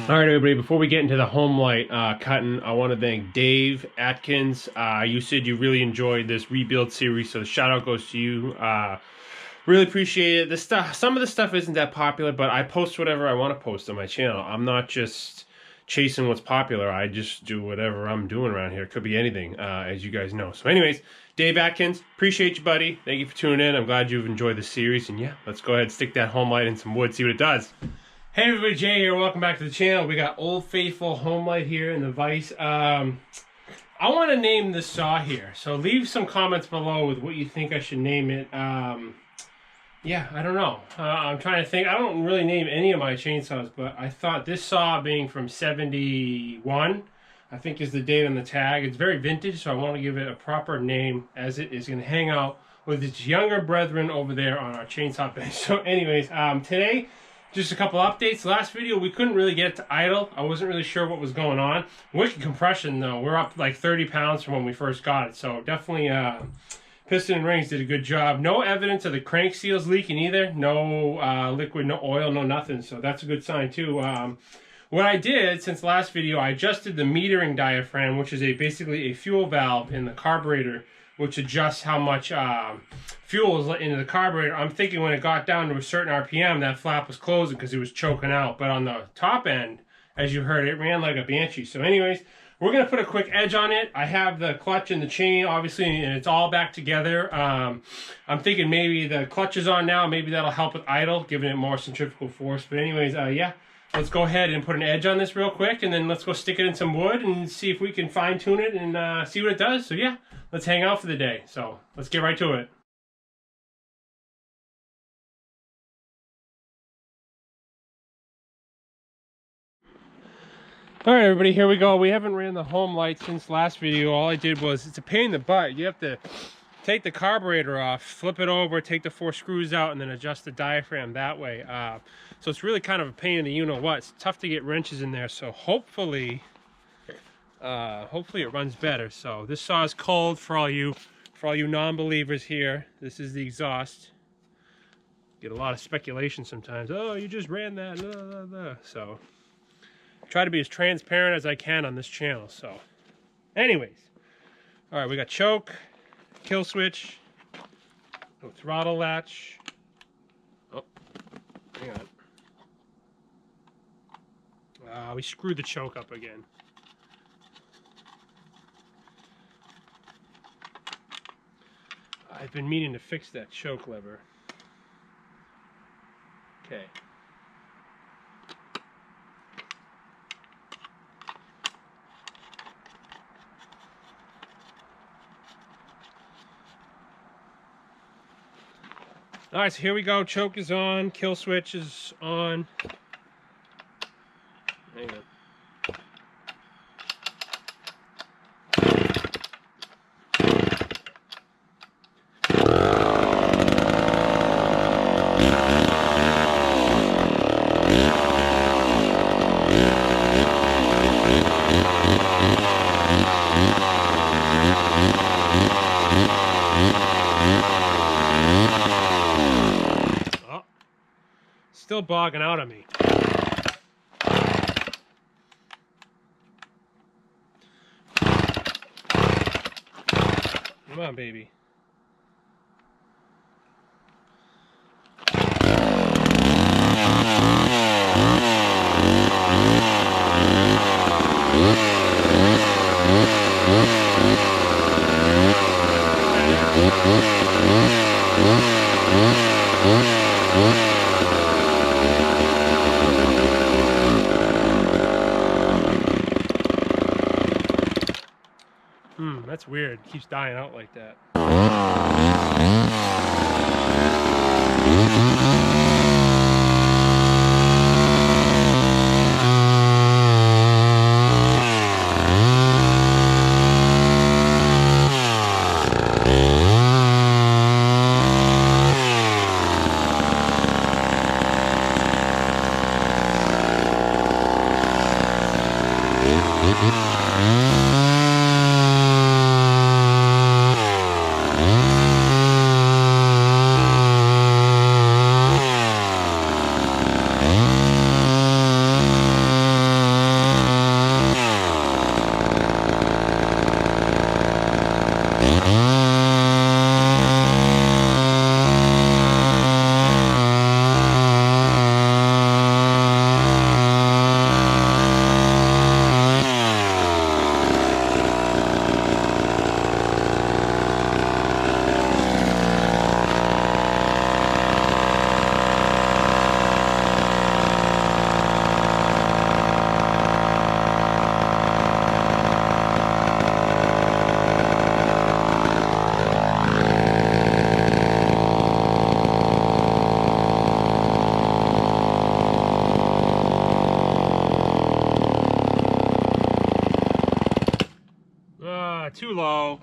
All right, everybody, before we get into the Homelight cutting, I want to thank Dave Atkins. You said you really enjoyed this rebuild series, so the shout out goes to you. Really appreciate it. This stuff, some of the stuff isn't that popular, but I post whatever I want to post on my channel. I'm not just chasing what's popular. I just do whatever I'm doing around here. It could be anything, as you guys know. So anyways, Dave Atkins, appreciate you, buddy. Thank you for tuning in. I'm glad you've enjoyed the series. And yeah, let's go ahead and stick that Homelight in some wood, see what it does. Hey everybody, Jay here. Welcome back to the channel. We got Old Faithful Homelight here in the vise. I want to name this saw here, so leave some comments below with what you think I should name it. Yeah, I don't know. I'm trying to think. I don't really name any of my chainsaws, but I thought this saw being from 71, I think is the date on the tag. It's very vintage, so I want to give it a proper name as it is going to hang out with its younger brethren over there on our chainsaw bench. So anyways, today, just a couple updates. Last video, we couldn't really get it to idle. I wasn't really sure what was going on. Wicked compression, though. We're up like 30 pounds from when we first got it. So definitely, piston and rings did a good job. No evidence of the crank seals leaking either. No liquid, no oil, no nothing. So that's a good sign, too. What I did since last video, I adjusted the metering diaphragm, which is basically a fuel valve in the carburetor, which adjusts how much fuel is let into the carburetor. I'm thinking when it got down to a certain RPM, that flap was closing because it was choking out. But on the top end, as you heard, it ran like a banshee. So anyways, we're going to put a quick edge on it. I have the clutch and the chain, obviously, and it's all back together. I'm thinking maybe the clutch is on now. Maybe that'll help with idle, giving it more centrifugal force. But anyways, yeah, let's go ahead and put an edge on this real quick, and then let's go stick it in some wood and see if we can fine-tune it and see what it does. So yeah, let's hang out for the day. So let's get right to it. All right, everybody, here we go. We haven't ran the Homelight since last video. All I did was, it's a pain in the butt. You have to take the carburetor off, flip it over, take the 4 screws out, and then adjust the diaphragm that way. So it's really kind of a pain in the you-know-what. It's tough to get wrenches in there, so hopefully it runs better. So this saw is cold for all you non-believers here. This is the exhaust. Get a lot of speculation sometimes. Oh, you just ran that. Blah, blah, blah. So try to be as transparent as I can on this channel. So anyways, all right, we got choke, kill switch, no throttle latch. Oh, hang on. We screwed the choke up again. I've been meaning to fix that choke lever. Okay. All right, so here we go. Choke is on. Kill switch is on. Hang on. Still bogging out on me. Come on, baby. That's weird. It keeps dying out like that. too low.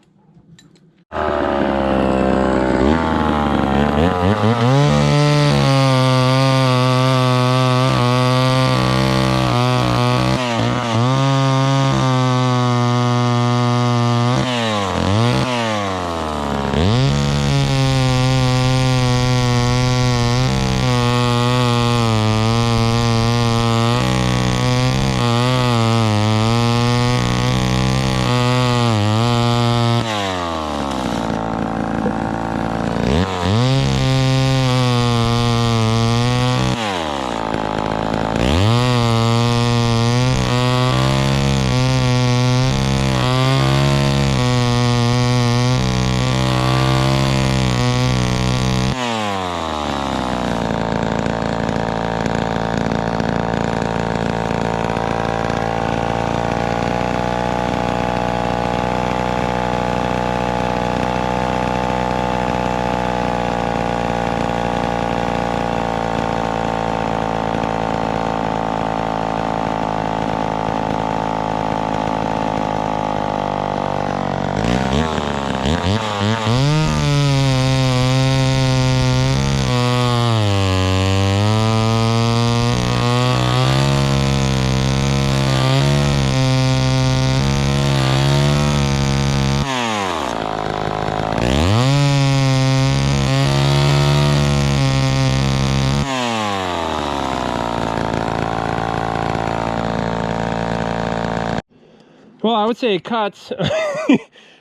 Well, I would say it cuts.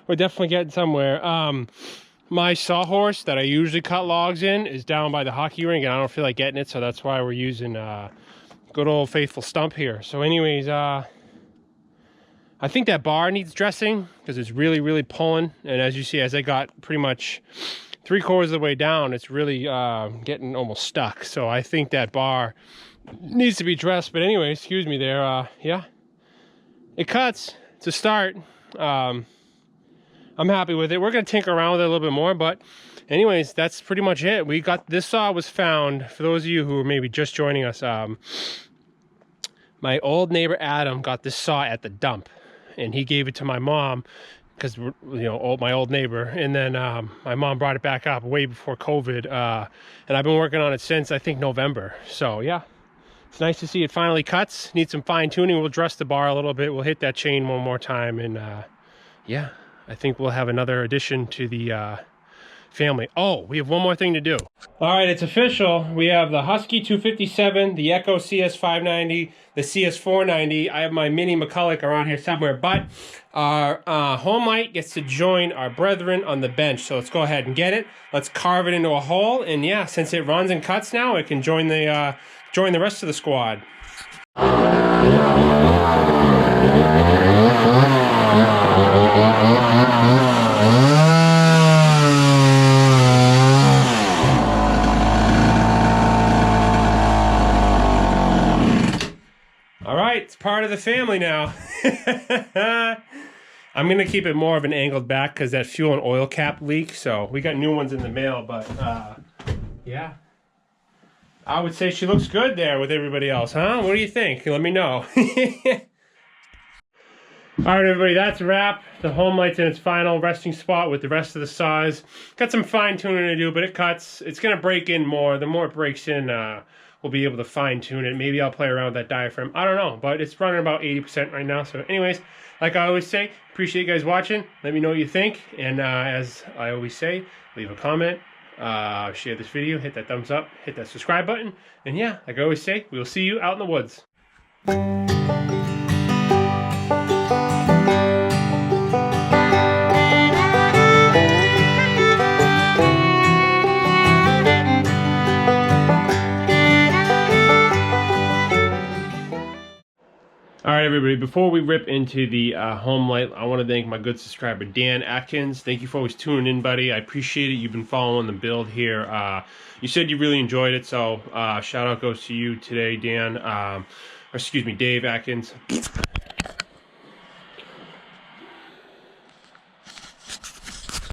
We're definitely getting somewhere. My sawhorse that I usually cut logs in is down by the hockey rink, and I don't feel like getting it, so that's why we're using good old faithful stump here. So anyways, I think that bar needs dressing because it's really pulling, and as you see, as I got pretty much 3/4 of the way down, it's really getting almost stuck. So I think that bar needs to be dressed. But anyway, excuse me there. Yeah, it cuts. It's a start. I'm happy with it. We're gonna tinker around with it a little bit more, but anyways, that's pretty much it. We got this saw was found, for those of you who are maybe just joining us, my old neighbor Adam got this saw at the dump, and he gave it to my mom because, you know, my old neighbor, and then my mom brought it back up way before COVID, and I've been working on it since, I think, November. So yeah, it's nice to see it finally cuts. Needs some fine tuning. We'll dress the bar a little bit. We'll hit that chain one more time, and yeah, I think we'll have another addition to the family. Oh, we have one more thing to do. All right, it's official. We have the Husky 257, the Echo CS590, the CS490. I have my mini McCulloch around here somewhere, but our Homelight gets to join our brethren on the bench. So let's go ahead and get it. Let's carve it into a hole, and yeah, since it runs and cuts now, it can join the rest of the squad. All right, it's part of the family now. I'm gonna keep it more of an angled back because that fuel and oil cap leak. So we got new ones in the mail, but yeah. I would say she looks good there with everybody else, huh? What do you think? Let me know. All right, everybody, that's a wrap. The Homelight's in its final resting spot with the rest of the saws. Got some fine tuning to do, but it cuts. It's gonna break in more. The more it breaks in, we'll be able to fine tune it. Maybe I'll play around with that diaphragm. I don't know, but it's running about 80% right now. So anyways, like I always say, appreciate you guys watching. Let me know what you think. And as I always say, leave a comment. Share this video, hit that thumbs up, hit that subscribe button, and yeah, like I always say, we'll see you out in the woods. All right, everybody, before we rip into the Homelight, I want to thank my good subscriber, Dan Atkins. Thank you for always tuning in, buddy. I appreciate it. You've been following the build here. You said you really enjoyed it, so shout out goes to you today, Dan. Or excuse me, Dave Atkins.